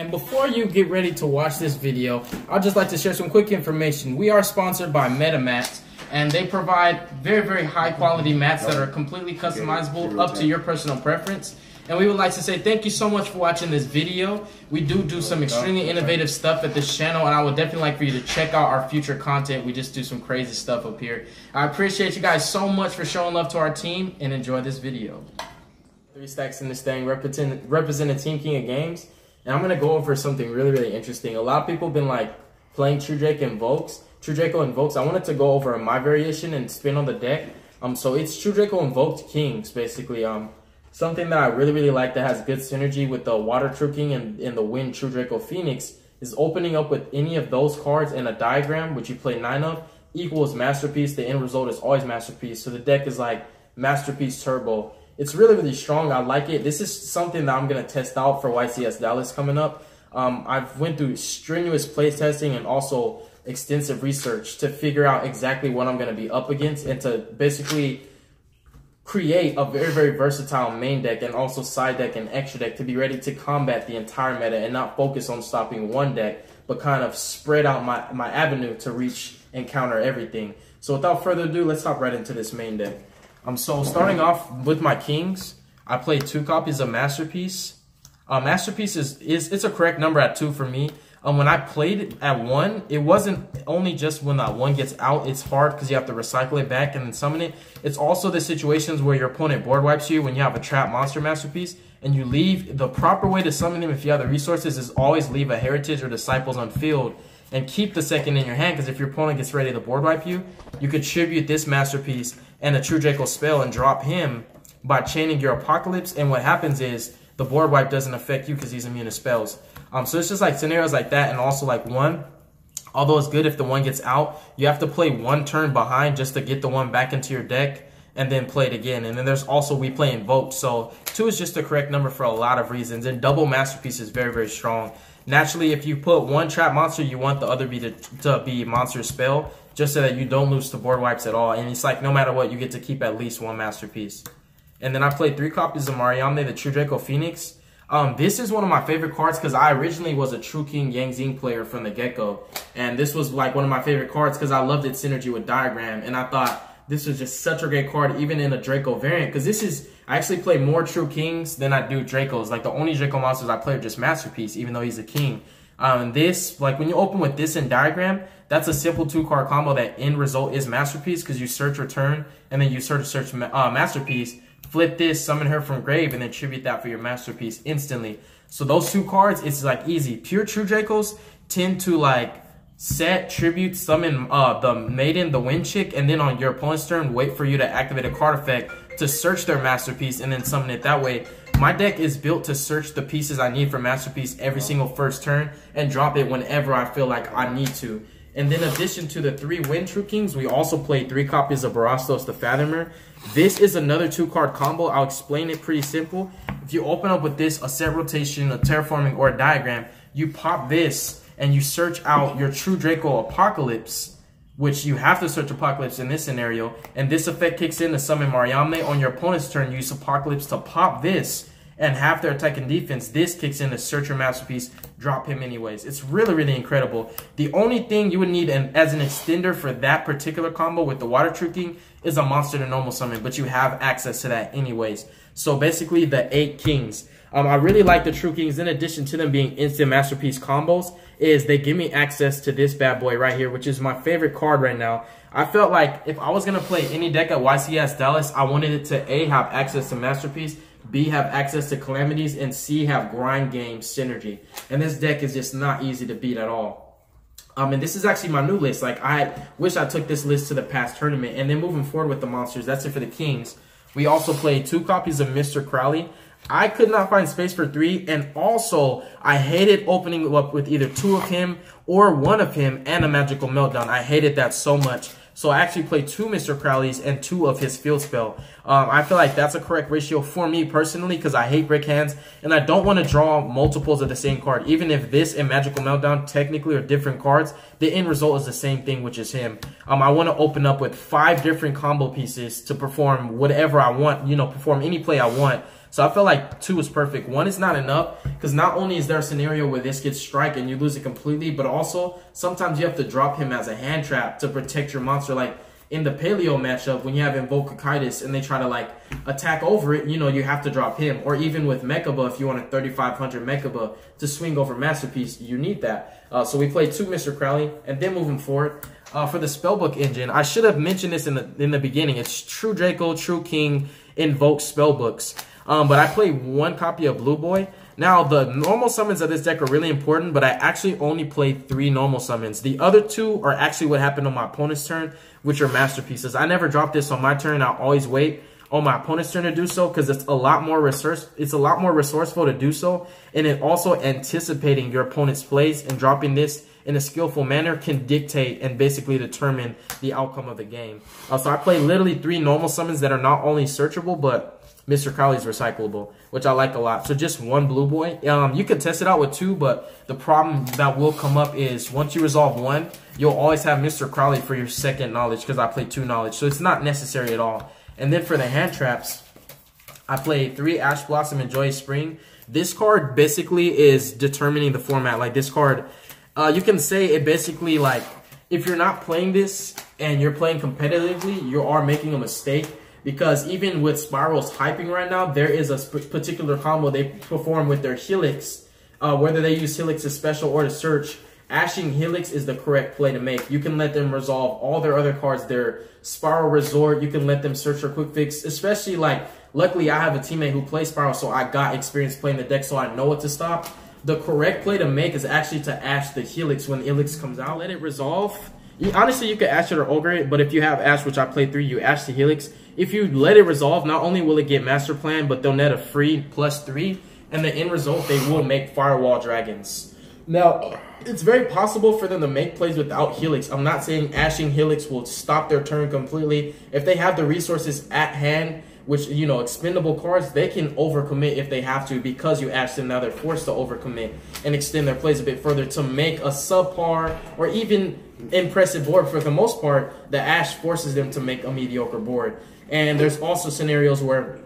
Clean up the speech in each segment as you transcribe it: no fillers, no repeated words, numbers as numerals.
And before you get ready to watch this video, I'd just like to share some quick information. We are sponsored by MetaMats, and they provide very, very high quality mats that are completely customizable up to your personal preference. And we would like to say thank you so much for watching this video. We do some extremely innovative stuff at this channel, and I would definitely like for you to check out our future content. We just do some crazy stuff up here. I appreciate you guys so much for showing love to our team, and enjoy this video. 3 stacks in this thing, representing Team King of Games. And I'm going to go over something really, really interesting. A lot of people have been like playing True Draco Invokes. I wanted to go over my variation and spin on the deck. So it's True Draco Invoked Kings, basically. Something that I really, really like that has good synergy with the Water True King and the Wind True Draco Phoenix is opening up with any of those cards in a diagram, which you play 9 of, equals Masterpiece. The end result is always Masterpiece. So the deck is like Masterpiece Turbo. It's really, really strong. I like it. This is something that I'm going to test out for YCS Dallas coming up. I've went through strenuous play testing and also extensive research to figure out exactly what I'm going to be up against and to basically create a very, very versatile main deck and also side deck and extra deck to be ready to combat the entire meta and not focus on stopping one deck, but kind of spread out my avenue to reach and counter everything. So without further ado, let's hop right into this main deck. So starting off with my Kings, I played 2 copies of Masterpiece. Masterpiece it's a correct number at 2 for me. When I played it at 1, it wasn't only just when that 1 gets out, it's hard because you have to recycle it back and then summon it. It's also the situations where your opponent board wipes you when you have a trap monster Masterpiece and you leave. The proper way to summon him if you have the resources is always leave a Heritage or Disciples on field and keep the second in your hand, because if your opponent gets ready to board wipe you, you could tribute this Masterpiece and a True Draco spell and drop him by chaining your Apocalypse, and what happens is the board wipe doesn't affect you because he's immune to spells. So it's just like scenarios like that, and also like 1. Although it's good if the 1 gets out, you have to play 1 turn behind just to get the 1 back into your deck and then play it again. And then there's also we play Invoked, so 2 is just the correct number for a lot of reasons. And double Masterpiece is very, very strong. Naturally, if you put 1 trap monster, you want the other to be monster spell, just so that you don't lose to board wipes at all. And it's like no matter what, you get to keep at least 1 Masterpiece. And then I played 3 copies of Mariamne, the True Draco Phoenix. This is one of my favorite cards because I originally was a True King Yang Zing player from the get-go. And this was like one of my favorite cards because I loved its synergy with Diagram. And I thought this was just such a great card, even in a Draco variant. Because I actually play more True Kings than I do Dracos. Like the only Draco monsters I play are just Masterpiece, even though he's a king. This, like when you open with this in Diagram, that's a simple 2-card combo that end result is Masterpiece because you search return and then you search Masterpiece. Flip this, summon her from grave, and then tribute that for your Masterpiece instantly. So those 2 cards, it's like easy. Pure True Dracos tend to like set, tribute, summon the Maiden, the Wind Chick, and then on your opponent's turn, wait for you to activate a card effect to search their Masterpiece and then summon it that way. My deck is built to search the pieces I need for Masterpiece every single first turn and drop it whenever I feel like I need to. And then in addition to the 3 Wind True Kings, we also played 3 copies of Barastos the Fathomer. This is another 2-card combo. I'll explain it pretty simple. If you open up with this, a set rotation, a terraforming, or a diagram, you pop this and you search out your True Draco Apocalypse, which you have to search Apocalypse in this scenario. And this effect kicks in to summon Mariamne. On your opponent's turn, use Apocalypse to pop this and half their attack and defense. This kicks in to search your Masterpiece, drop him anyways. It's really, really incredible. The only thing you would need as an extender for that particular combo with the Water True King is a monster to normal summon, but you have access to that anyways. So basically the 8 Kings. I really like the True Kings, in addition to them being instant Masterpiece combos, is they give me access to this bad boy right here, which is my favorite card right now. I felt like if I was going to play any deck at YCS Dallas, I wanted it to A, have access to Masterpiece, B, have access to Calamities, and C, have grind game synergy. And this deck is just not easy to beat at all. And this is actually my new list. Like, I wish I took this list to the past tournament. And then moving forward with the monsters, that's it for the Kings. We also played 2 copies of Mr. Crowley. I could not find space for 3, and also I hated opening up with either 2 of him or 1 of him and a Magical Meltdown. I hated that so much. So I actually played 2 Mr. Crowleys and 2 of his field spell. I feel like that's a correct ratio for me personally because I hate brick hands and I don't want to draw multiples of the same card. Even if this and Magical Meltdown technically are different cards, the end result is the same thing, which is him. I want to open up with 5 different combo pieces to perform whatever I want, you know, perform any play I want. So I feel like 2 is perfect. 1 is not enough because not only is there a scenario where this gets strike and you lose it completely, but also sometimes you have to drop him as a hand trap to protect your monster. Like in the Paleo matchup, when you have Invoked and they try to like attack over it, you know, you have to drop him. Or even with Mechaba, if you want a 3500 Mechaba to swing over Masterpiece, you need that. So we played 2 Mr. Crowley, and then moving forward, for the Spellbook engine, I should have mentioned this in the beginning. It's True Draco, True King, Invoked Spellbooks. But I play 1 copy of Blue Boy. Now, the normal summons of this deck are really important, but I actually only play 3 normal summons. The other 2 are actually what happened on my opponent's turn, which are Masterpieces. I never drop this on my turn. I always wait on my opponent's turn to do so because it's a lot more resourceful to do so, and it also anticipating your opponent's plays and dropping this in a skillful manner can dictate and basically determine the outcome of the game. So I play literally 3 normal summons that are not only searchable, but Mr. Crowley's recyclable, which I like a lot. So just 1 Blue Boy. You can test it out with 2, but the problem that will come up is once you resolve 1, you'll always have Mr. Crowley for your second knowledge because I play 2 knowledge. So it's not necessary at all. And then for the hand traps, I play 3 Ash Blossom and Joyous Spring. This card basically is determining the format. Like this card, you can say it basically like if you're not playing this and you're playing competitively, you are making a mistake. Because even with Spiral's hyping right now, there is a particular combo they perform with their Helix. Whether they use Helix as special or to search, Ashing Helix is the correct play to make. You can let them resolve all their other cards, their Spiral Resort. You can let them search for Quick Fix, especially like, luckily I have a teammate who plays Spiral, so I got experience playing the deck, so I know what to stop. The correct play to make is actually to Ash the Helix when the Helix comes out. Let it resolve. Honestly, you could Ash it or Ogre it, but if you have Ash, which I played 3, you Ash the Helix. If you let it resolve, not only will it get Master Plan, but they'll net a free +3, and the end result, they will make Firewall Dragons. Now, it's very possible for them to make plays without Helix. I'm not saying Ashing Helix will stop their turn completely. If they have the resources at hand, which, you know, expendable cards, they can overcommit if they have to because you Ash them. Now they're forced to overcommit and extend their plays a bit further to make a subpar or even impressive board. For the most part, the Ash forces them to make a mediocre board. And there's also scenarios where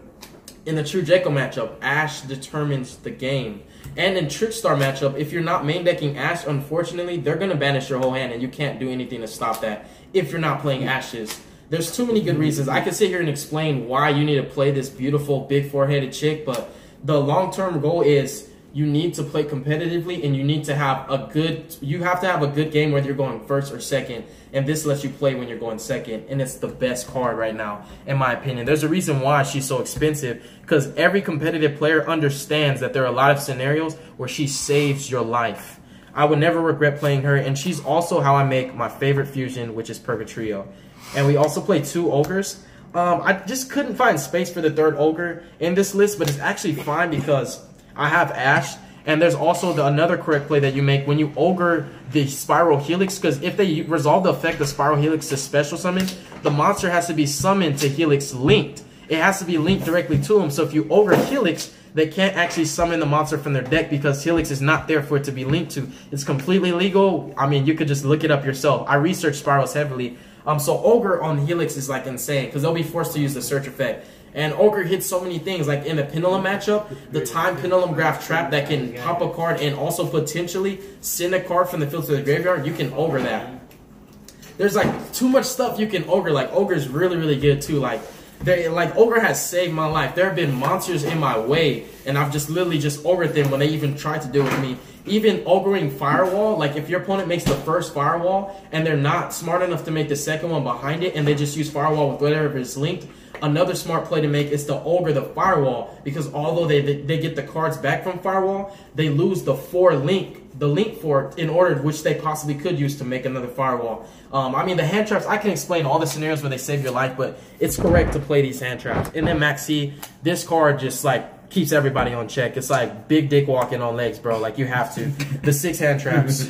in the True Draco matchup, Ash determines the game. And in Trickstar matchup, if you're not main decking Ash, unfortunately, they're going to banish your whole hand, and you can't do anything to stop that if you're not playing Ashes. There's too many good reasons. I could sit here and explain why you need to play this beautiful, big four-headed chick, but the long-term goal is you need to play competitively, and you need to have a good, you have to have a good game whether you're going first or second, and this lets you play when you're going second, and it's the best card right now, in my opinion. There's a reason why she's so expensive, because every competitive player understands that there are a lot of scenarios where she saves your life. I would never regret playing her, and she's also how I make my favorite fusion, which is Purgatrio. And we also play 2 Ogres. I just couldn't find space for the 3rd Ogre in this list, but it's actually fine because I have Ash, and there's also another correct play that you make when you Ogre the Spiral Helix, because if they resolve the effect of Spiral Helix to special summon, the monster has to be summoned to Helix linked. It has to be linked directly to them, so if you Ogre Helix, they can't actually summon the monster from their deck because Helix is not there for it to be linked to. It's completely legal. I mean, you could just look it up yourself. I researched Spirals heavily. So Ogre on Helix is like insane because they'll be forced to use the search effect. And Ogre hits so many things, like in the Pendulum matchup, the time Pendulum Graph Trap that can pop a card and also potentially send a card from the field to the graveyard, you can Ogre that. There's like too much stuff you can Ogre. Like Ogre's really, really good too. Like Ogre has saved my life. There have been monsters in my way, and I've just literally just Ogred them when they even tried to deal with me. Even Ogering Firewall, like if your opponent makes the first Firewall and they're not smart enough to make the second one behind it and they just use Firewall with whatever is linked, another smart play to make is to Ogre the Firewall, because although they get the cards back from Firewall, they lose the link for in order which they possibly could use to make another Firewall. I mean, the hand traps, I can explain all the scenarios where they save your life, but it's correct to play these hand traps. And then Maxi, this card just like keeps everybody on check. It's like big dick walking on legs, bro. Like you have to. The 6 hand traps.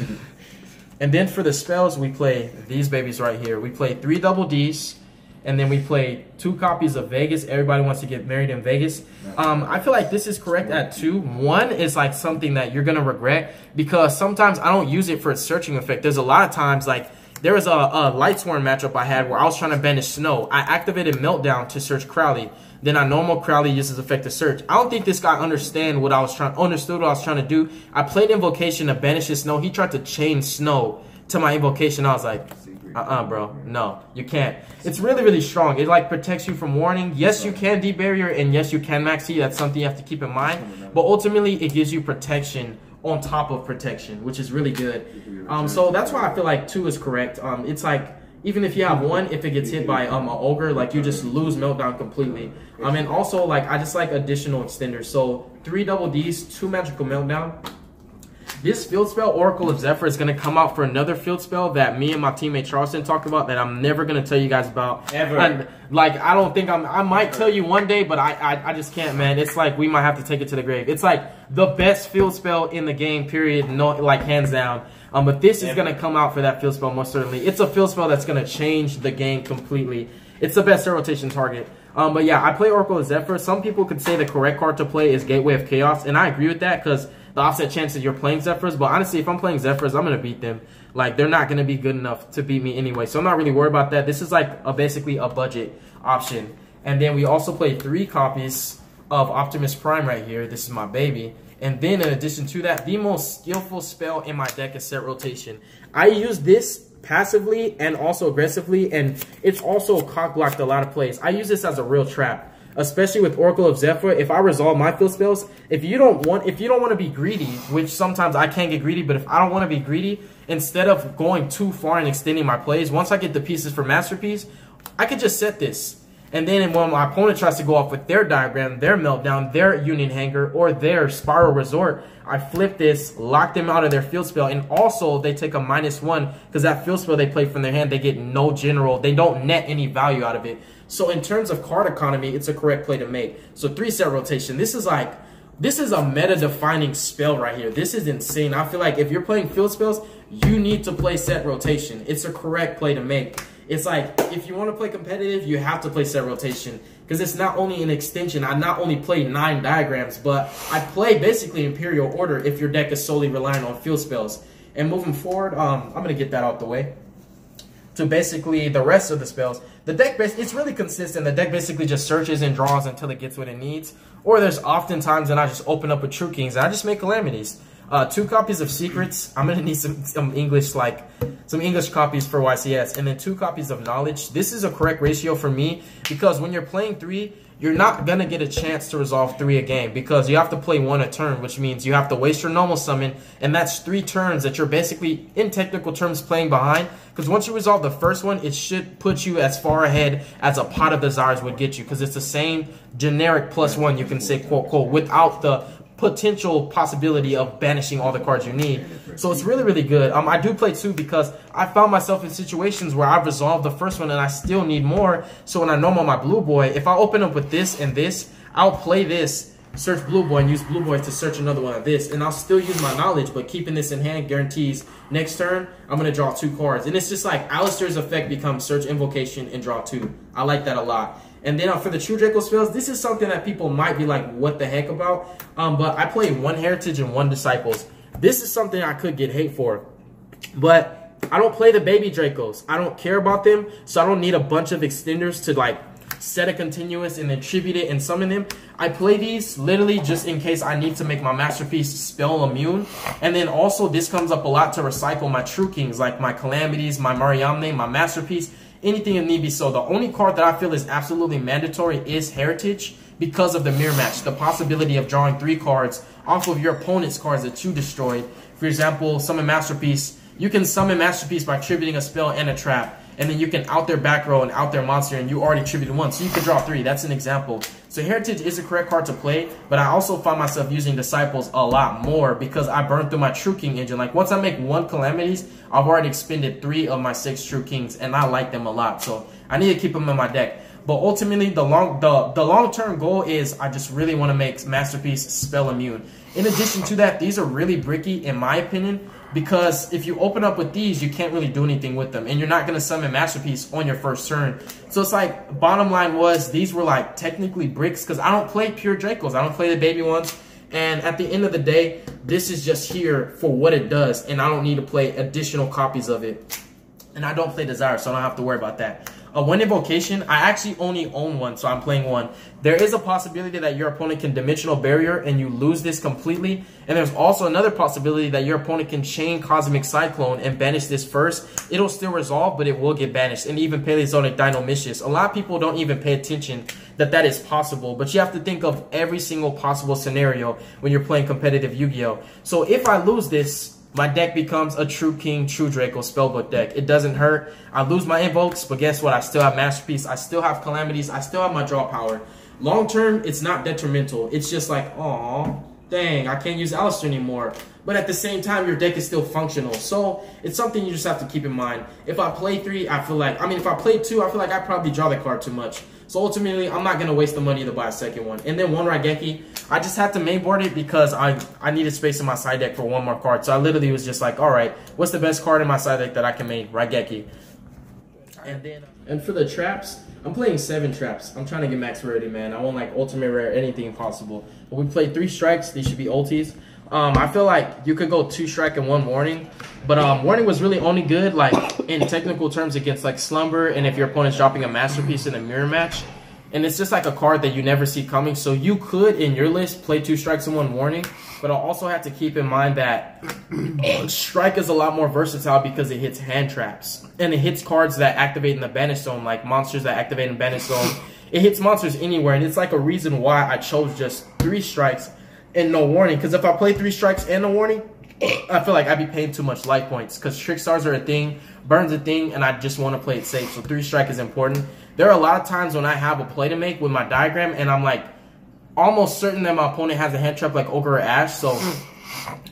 And then for the spells, we play these babies right here. We play 3 double Ds. And then we play 2 copies of Vegas. Everybody wants to get married in Vegas. I feel like this is correct at 2. 1 is like something that you're going to regret because sometimes I don't use it for its searching effect. There's a lot of times, like there was a Lightsworn matchup I had where I was trying to banish Snow. I activated Meltdown to search Crowley. Then I normal Crowley uses effective search. I don't think this guy understood what I was trying to do. I played invocation to banish his snow. He tried to chain snow to my invocation. I was like, bro, no, you can't. It's really, really strong. It like protects you from warning. Yes, you can de-barrier, and yes, you can max E. That's something you have to keep in mind. But ultimately, it gives you protection on top of protection, which is really good. So that's why I feel like 2 is correct. It's like, even if you have 1, if it gets hit by an ogre, like you just lose meltdown completely. And also, like, I just like additional extenders. So 3 double Ds, 2 magical meltdown. This field spell, Oracle of Zephyr, is going to come out for another field spell that me and my teammate Charleston talked about that I'm never going to tell you guys about. Ever. And, like, I don't think I might tell you one day, but I just can't, man. It's like we might have to take it to the grave. It's like the best field spell in the game, period. No, like, hands down. But this is going to come out for that field spell, most certainly. It's a field spell that's going to change the game completely. It's the best rotation target. But yeah, I play Oracle of Zephyr. Some people could say the correct card to play is Gateway of Chaos, and I agree with that because the offset chances you're playing Zephyrs. But honestly, if I'm playing Zephyrs, I'm going to beat them. Like, they're not going to be good enough to beat me anyway, so I'm not really worried about that. This is like basically a budget option. And then we also play 3 copies of Optimus Prime right here. This is my baby. And then in addition to that, the most skillful spell in my deck is Set Rotation. I use this passively and also aggressively, and it's also cock blocked a lot of plays. I use this as a real trap, especially with Oracle of Zephyr. If I resolve my field spells, if you don't want to be greedy, which sometimes I can get greedy, but if I don't want to be greedy, instead of going too far and extending my plays, once I get the pieces for Masterpiece, I could just set this. And then when my opponent tries to go off with their diagram, their meltdown, their union hanger, or their spiral resort, I flip this, lock them out of their field spell, and also they take a -1 because that field spell they play from their hand, they get no general, they don't net any value out of it. So in terms of card economy, it's a correct play to make. So 3 Set Rotation, this is a meta-defining spell right here. This is insane. I feel like if you're playing field spells, you need to play Set Rotation. It's a correct play to make. It's like, if you want to play competitive, you have to play Set Rotation. Because it's not only an extension. I not only play 9 diagrams, but I play basically Imperial Order if your deck is solely relying on field spells. And moving forward, I'm going to get that out the way. To basically the rest of the spells. The deck, it's really consistent. The deck basically just searches and draws until it gets what it needs. Or there's often times that I just open up with True Kings and I just make Calamities. 2 copies of Secrets. I'm gonna need some English, like some English copies for YCS, and then 2 copies of Knowledge. This is a correct ratio for me because when you're playing 3, you're not gonna get a chance to resolve 3 a game because you have to play 1 a turn, which means you have to waste your normal summon, and that's 3 turns that you're basically, in technical terms, playing behind. Because once you resolve the first one, it should put you as far ahead as a Pot of Desires would get you because it's the same generic +1, you can say, quote, quote, without the potential possibility of banishing all the cards you need. So it's really, really good. I do play 2 because I found myself in situations where I've resolved the first one and I still need more. So when I normal my Blue Boy, if I open up with this and this, I'll play this, search Blue Boy, and use Blue Boy to search another one of this. And I'll still use my Knowledge, but keeping this in hand guarantees next turn, I'm going to draw 2 cards. And it's just like Alistair's effect becomes search Invocation and draw 2. I like that a lot. And then for the True Draco spells, this is something that people might be like, what the heck about? But I play 1 Heritage and 1 Disciples. This is something I could get hate for. But I don't play the baby Dracos. I don't care about them, so I don't need a bunch of extenders to like set a continuous and then tribute it and summon them. I play these literally just in case I need to make my Masterpiece spell immune. And then also this comes up a lot to recycle my True Kings, like my Calamities, my Mariamne, my Masterpiece. Anything if need be. So the only card that I feel is absolutely mandatory is Heritage because of the mirror match. The possibility of drawing 3 cards off of your opponent's cards that you destroyed. For example, summon Masterpiece. You can summon Masterpiece by tributing a spell and a trap. And then you can out their back row and out their monster and you already tributed 1. So you can draw 3. That's an example. So Heritage is a correct card to play, but I also find myself using Disciples a lot more because I burned through my True King engine. Like once I make 1 Calamities, I've already expended 3 of my 6 True Kings and I like them a lot. So I need to keep them in my deck. But ultimately, the long-term goal is I just really want to make Masterpiece spell immune. In addition to that, these are really bricky in my opinion because if you open up with these, you can't really do anything with them. And you're not going to summon Masterpiece on your first turn. So it's like, bottom line was, these were like technically bricks because I don't play pure Dracos. I don't play the baby ones. And at the end of the day, this is just here for what it does. And I don't need to play additional copies of it. And I don't play Desire, so I don't have to worry about that. One invocation, I actually only own one, so I'm playing one. There is a possibility that your opponent can dimensional barrier and you lose this completely. And there's also another possibility that your opponent can chain Cosmic Cyclone and banish this first. It'll still resolve, but it will get banished. And even Paleozoic Dino Mischief. A lot of people don't even pay attention that that is possible. But you have to think of every single possible scenario when you're playing competitive Yu-Gi-Oh! So if I lose this, my deck becomes a True King, True Draco Spellbook deck. It doesn't hurt. I lose my Invokes, but guess what? I still have Masterpiece. I still have Calamities. I still have my draw power. Long term, it's not detrimental. It's just like, aw, dang, I can't use Alistair anymore. But at the same time, your deck is still functional. So it's something you just have to keep in mind. If I play 3, I feel like, if I play 2, I feel like I probably draw the card too much. So ultimately, I'm not going to waste the money to buy a second one. And then one Raigeki, I just had to mainboard it because I needed space in my side deck for one more card. So I literally was just like, all right, what's the best card in my side deck that I can make? Raigeki. And for the traps, I'm playing 7 traps. I'm trying to get max rarity, man. I want like ultimate rare, anything possible. But we played 3 strikes. These should be ultis. I feel like you could go 2 strike and 1 warning. But warning was really only good like in technical terms against like Slumber and if your opponent's dropping a Masterpiece in a mirror match. And it's just like a card that you never see coming. So you could, in your list, play 2 strikes and 1 warning. But I'll also have to keep in mind that strike is a lot more versatile because it hits hand traps. And it hits cards that activate in the banish zone, like monsters that activate in banish zone. It hits monsters anywhere. And it's like a reason why I chose just 3 strikes and no warning. Because if I play 3 strikes and a warning, I feel like I'd be paying too much life points. Because trick stars are a thing, burns a thing, and I just want to play it safe. So 3 strike is important. There are a lot of times when I have a play to make with my diagram, and I'm like almost certain that my opponent has a hand trap like Ogre or Ash. So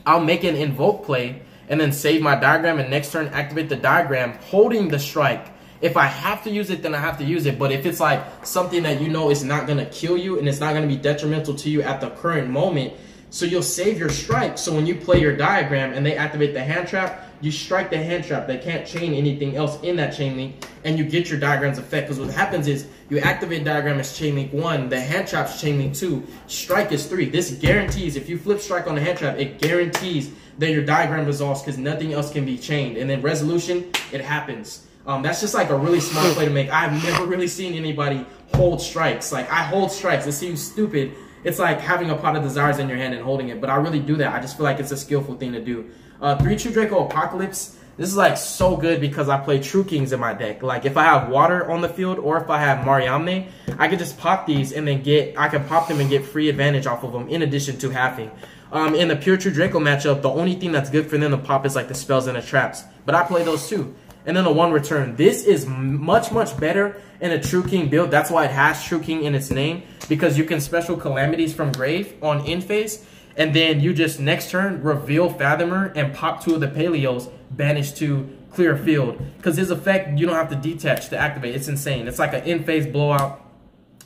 I'll make an invoke play and then save my diagram, and next turn activate the diagram holding the strike. If I have to use it, then I have to use it. But if it's like something that you know is not going to kill you and it's not going to be detrimental to you at the current moment, so you'll save your strike. So when you play your diagram and they activate the hand trap, you strike the hand trap. They can't chain anything else in that chain link, and you get your diagram's effect. Because what happens is you activate diagram as chain link 1, the hand trap's chain link 2, strike is 3. This guarantees, if you flip strike on the hand trap, it guarantees that your diagram resolves because nothing else can be chained. And then resolution, it happens. That's just like a really smart play to make. I've never really seen anybody hold strikes. Like, I hold strikes. It seems stupid. It's like having a pot of desires in your hand and holding it. But I really do that. I just feel like it's a skillful thing to do. 3 True Draco Apocalypse. This is like so good because I play True Kings in my deck. Like if I have water on the field or if I have Mariamne, I can just pop these and then I can pop them and get free advantage off of them in addition to halving. In the pure True Draco matchup, the only thing that's good for them to pop is like the spells and the traps. But I play those too. And then a 1 return. This is much, much better in a True King build. That's why it has True King in its name. Because you can special Calamities from Grave on end phase. And then you just next turn reveal Fathomer and pop 2 of the Paleos, banish to clear field. Because his effect, you don't have to detach to activate. It's insane. It's like an end phase blowout.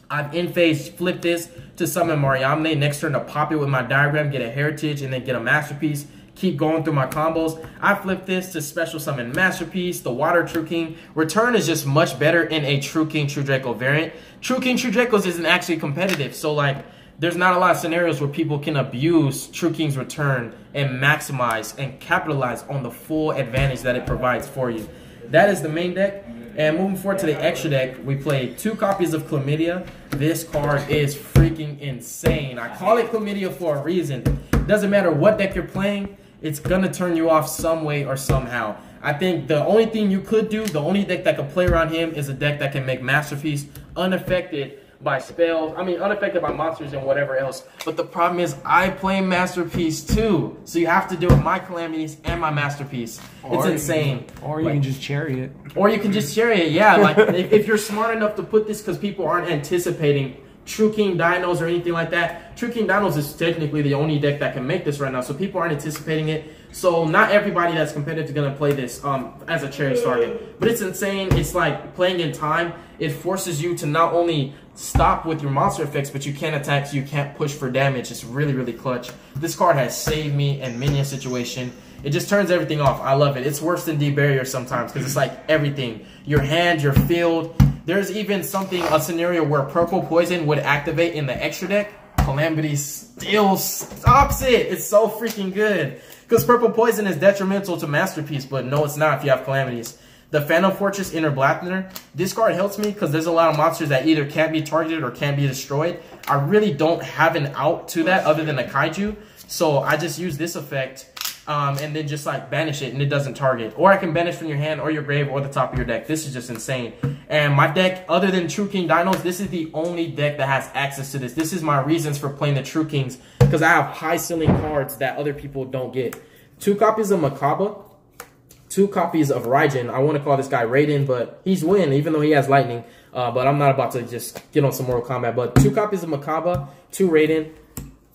I've end phase flipped this to summon Mariamne. Next turn to pop it with my diagram, get a Heritage, and then get a Masterpiece. Keep going through my combos. I flip this to special summon Masterpiece, the Water True King. Return is just much better in a True King True Draco variant. True King True Dracos isn't actually competitive, so like there's not a lot of scenarios where people can abuse True King's return and maximize and capitalize on the full advantage that it provides for you. That is the main deck. And moving forward to the extra deck, we played 2 copies of Chlamydia. This card is freaking insane. I call it Chlamydia for a reason. It doesn't matter what deck you're playing, it's gonna turn you off some way or somehow. I think the only thing you could do, the only deck that can play around him is a deck that can make Masterpiece unaffected by spells. I mean, unaffected by monsters and whatever else. But the problem is I play Masterpiece too. So you have to do it my Calamities and my Masterpiece. It's insane. Or you can just chariot. Or you can just chariot, yeah. Like if you're smart enough to put this because people aren't anticipating True King Dinos or anything like that. True King Dinos is technically the only deck that can make this right now. So people aren't anticipating it. So not everybody that's competitive is going to play this as a chariot target. But it's insane. It's like playing in time. It forces you to not only stop with your monster effects, but you can't attack, so you can't push for damage. It's really, really clutch. This card has saved me in many a situation. It just turns everything off. I love it. It's worse than D-Barrier sometimes because it's like everything. Your hand, your field. There's even a scenario where Purple Poison would activate in the extra deck. Calamity still stops it. It's so freaking good. Because Purple Poison is detrimental to Masterpiece, but no, it's not if you have Calamities. The Phantom Fortress Inner Blastener, this card helps me because there's a lot of monsters that either can't be targeted or can't be destroyed. I really don't have an out to that other than a Kaiju. So I just use this effect and then just like banish it and it doesn't target. Or I can banish from your hand or your grave or the top of your deck. This is just insane. And my deck, other than True King Dinos, this is the only deck that has access to this. This is my reasons for playing the True Kings because I have high ceiling cards that other people don't get. 2 copies of Makaba. 2 copies of Raijin. I want to call this guy Raiden, but he's win, even though he has lightning. But I'm not about to just get on some Mortal Kombat. But 2 copies of Makaba, 2 Raiden,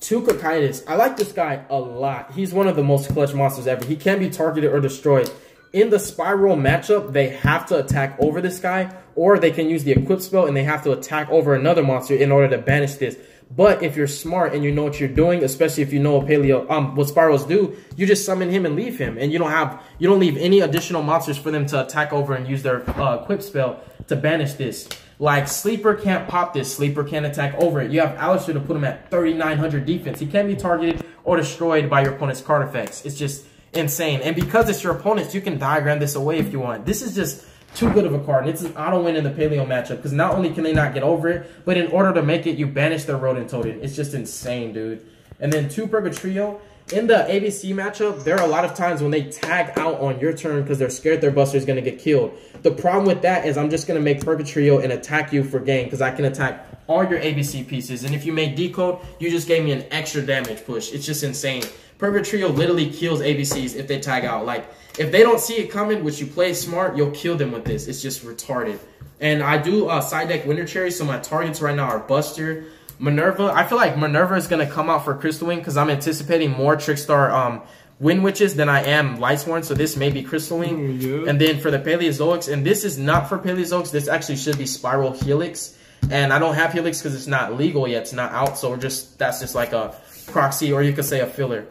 2 Cocytus. I like this guy a lot. He's one of the most clutch monsters ever. He can be targeted or destroyed. In the Spiral matchup, they have to attack over this guy, or they can use the Equip spell and they have to attack over another monster in order to banish this. But if you're smart and you know what you're doing, especially if you know what Spirals do, you just summon him and leave him, and you don't leave any additional monsters for them to attack over and use their Equip spell to banish this. Like Sleeper can't pop this, Sleeper can't attack over it. You have Alistair to put him at 3,900 defense. He can't be targeted or destroyed by your opponent's card effects. It's just insane. And because it's your opponent's, you can diagram this away if you want. This is just too good of a card. And it's an auto win in the Paleo matchup because not only can they not get over it, but in order to make it, you banish their Rodent Totem. It's just insane, dude. And then 2 Purgatrio. In the ABC matchup, there are a lot of times when they tag out on your turn because they're scared their Buster is going to get killed. The problem with that is I'm just going to make Purgatrio and attack you for gain because I can attack all your ABC pieces. And if you make Decode, you just gave me an extra damage push. It's just insane. Purgatrio literally kills ABCs if they tag out. Like, if they don't see it coming, which you play smart, you'll kill them with this. It's just retarded. And I do side deck Winter Cherry, so my targets right now are Buster, Minerva. I feel like Minerva is going to come out for Crystal Wing because I'm anticipating more Trickstar Wind Witches than I am Lightsworn, so this may be Crystal Wing. Yeah. And then for the Paleozoics, and this is not for Paleozoics, this actually should be Spiral Helix. And I don't have Helix because it's not legal yet, it's not out, so that's just like a proxy, or you could say a filler.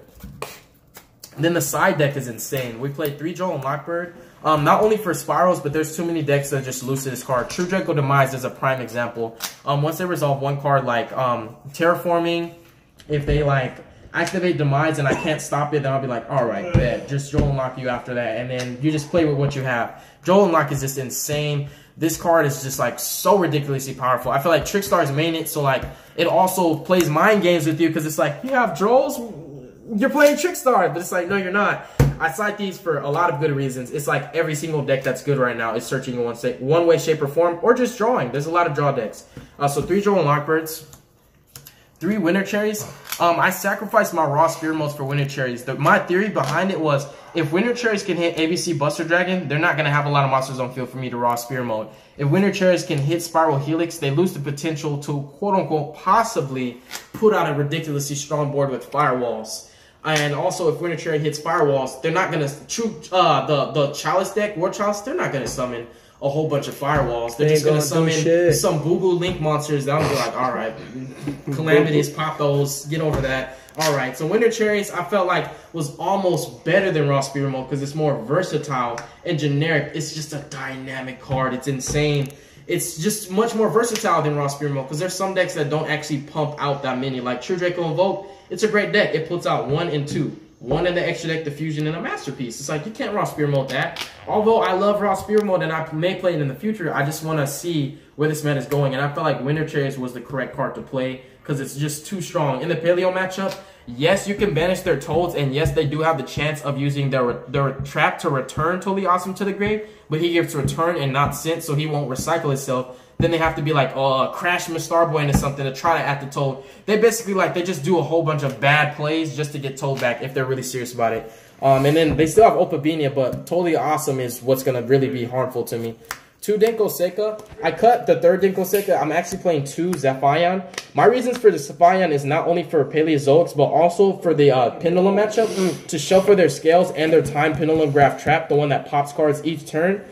And then the side deck is insane. We played 3 Joel and Lockbird. Not only for Spirals, but there's too many decks that just lose to this card. True Draco Demise is a prime example. Once they resolve one card like Terraforming, if they like activate Demise and I can't stop it, then I'll be like, alright, bet. Just Joel and Lock you after that. And then you just play with what you have. Joel and Lock is just insane. This card is just like so ridiculously powerful. I feel like Trickstar's main it, so like it also plays mind games with you because it's like, you have Joels? You're playing Trickstar, but it's like, no, you're not. I cite these for a lot of good reasons. It's like every single deck that's good right now is searching in one way, shape, or form, or just drawing. There's a lot of draw decks. So 3 Joel and Lockbirds, 3 Winter Cherries. I sacrificed my raw Spear Modes for Winter Cherries. My theory behind it was if Winter Cherries can hit ABC Buster Dragon, they're not going to have a lot of monsters on field for me to raw Spear Mode. If Winter Cherries can hit Spiral Helix, they lose the potential to quote-unquote possibly put out a ridiculously strong board with Firewalls. And also, if Winter Cherry hits Firewalls, they're not going to the Chalice deck, War Chalice, they're not going to summon a whole bunch of Firewalls. They're just going to summon some boo-boo Link monsters that I'm be like, all right, Calamities, pop those, get over that. All right, so Winter Cherries, I felt like was almost better than Raw Spear Mode because it's more versatile and generic. It's just a dynamic card. It's insane. It's just much more versatile than Raw Spear Mode because there's some decks that don't actually pump out that many. Like True Draco Invoked, it's a great deck. It puts out 1 and 2. 1 in the extra deck, the fusion, and a masterpiece. It's like, you can't raw spear mode that. Although I love raw spear mode and I may play it in the future, I just want to see where this meta is going. And I felt like Winter Cherries was the correct card to play because it's just too strong. In the Paleo matchup, yes, you can banish their Toads, and yes, they do have the chance of using their trap to return Totally Awesome to the grave, but he gets return and not sent, so he won't recycle itself. Then they have to be like, crash him a Starboy into something to try to add the Toad. They basically they just do a whole bunch of bad plays just to get Toad back if they're really serious about it. And then they still have Opabinia, but Totally Awesome is what's going to really be harmful to me. 2 Denko Seika. I cut the 3rd Denko Seika. I'm actually playing 2 Zaphion. My reasons for the Zaphion is not only for Paleozoics, but also for the Pendulum matchup to shuffle their scales and their Time Pendulum Graph Trap, the one that pops cards each turn.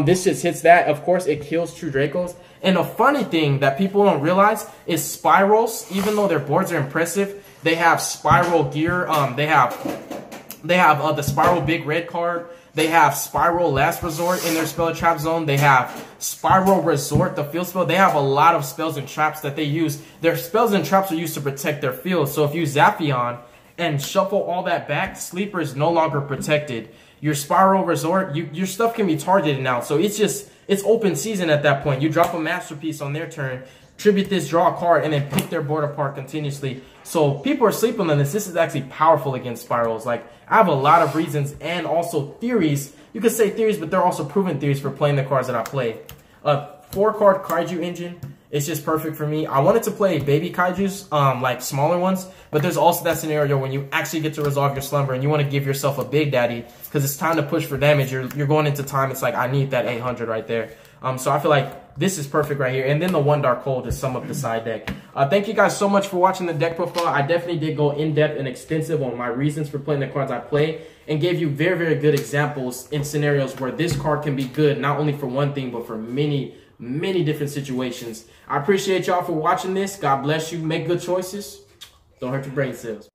This just hits that. Of course, it kills True Dracos. And a funny thing that people don't realize is Spirals, even though their boards are impressive, they have Spiral Gear. They have the Spiral Big Red card. They have Spiral Last Resort in their Spell Trap Zone. They have Spiral Resort, the field spell. They have a lot of spells and traps that they use. Their spells and traps are used to protect their field. So if you Zaphion and shuffle all that back, Sleeper is no longer protected. your Spiral Resort, your stuff can be targeted now. So it's open season at that point. You drop a Masterpiece on their turn, tribute this, draw a card, and then pick their board apart continuously. So people are sleeping on this. This is actually powerful against spirals. Like, I have a lot of reasons and also theories. You could say theories, but they're also proven theories for playing the cards that I play. 4-card Kaiju engine. It's just perfect for me. I wanted to play baby kaijus, like smaller ones, but there's also that scenario when you actually get to resolve your slumber and you want to give yourself a big daddy because it's time to push for damage. You're going into time. It's like, I need that 800 right there. So I feel like this is perfect right here. And then the one Dark Hole to sum up the side deck. Thank you guys so much for watching the deck profile. I definitely did go in-depth and extensive on my reasons for playing the cards I play and gave you very, very good examples in scenarios where this card can be good, not only for one thing, but for many different situations. I appreciate y'all for watching this. God bless you. Make good choices. Don't hurt your brain cells.